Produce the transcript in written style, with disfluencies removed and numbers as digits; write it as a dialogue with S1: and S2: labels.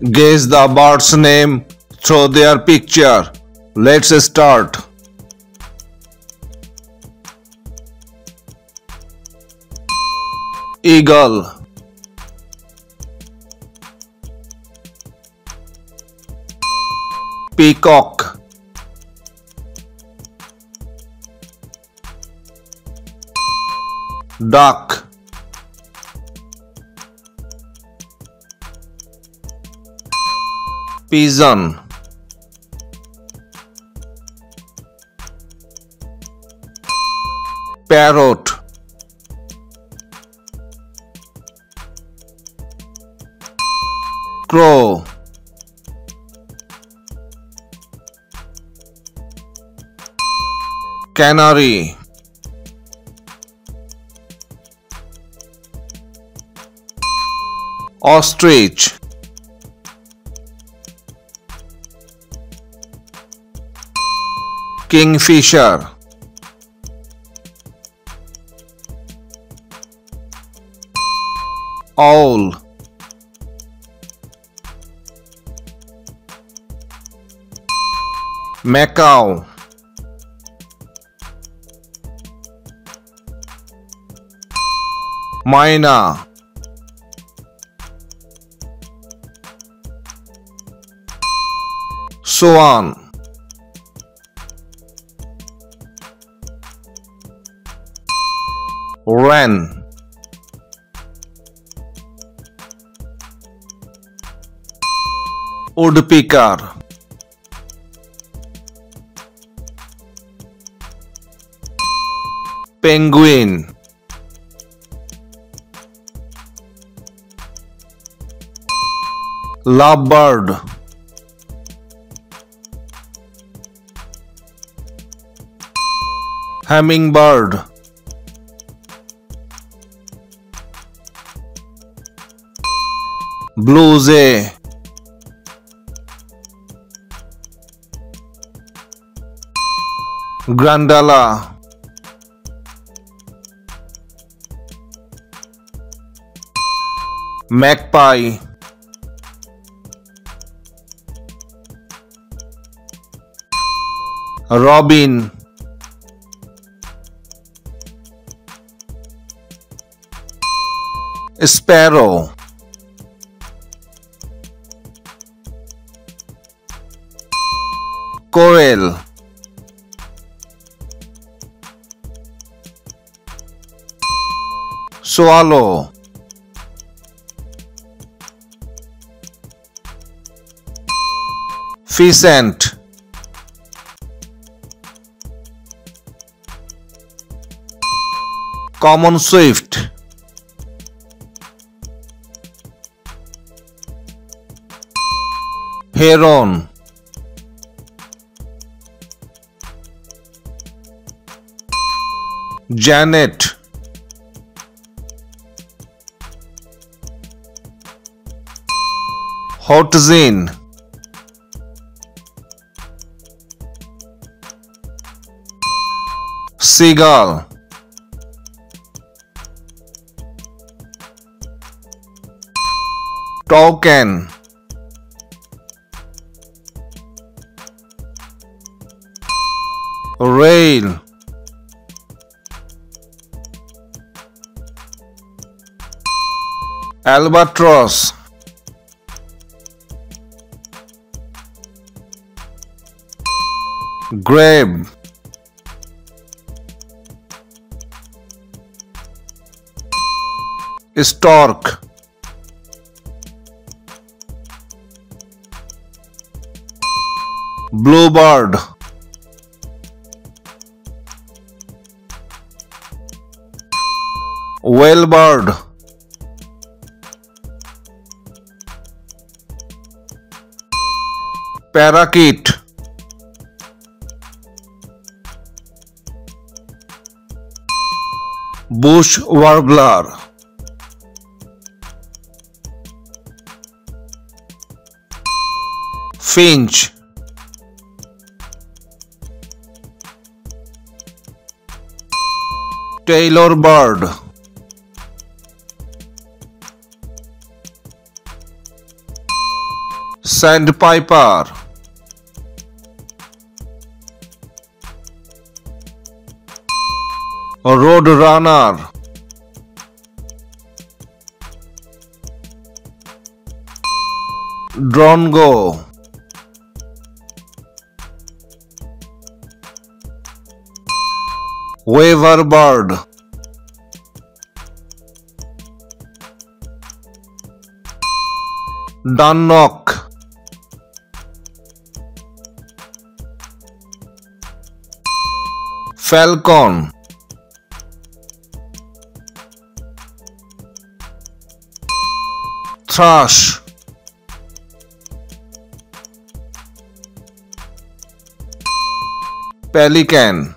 S1: Guess the bird's name through their picture. Let's start. Eagle, peacock, duck, pigeon, parrot, crow, canary, ostrich, kingfisher, owl, macaw, myna, swan, wren, woodpecker, penguin, lovebird, hummingbird, blue jay, grandala, magpie, robin, sparrow, quail, swallow, pheasant, common swift, heron, janet, hotzin, seagull, toucan, rail, albatross, grebe, stork, bluebird, whalebird, parakeet, bush warbler, finch, Tailor bird, Sandpiper. Roadrunner. Drongo. Weaver bird. Dunnock. Falcon. Thrush. Pelican.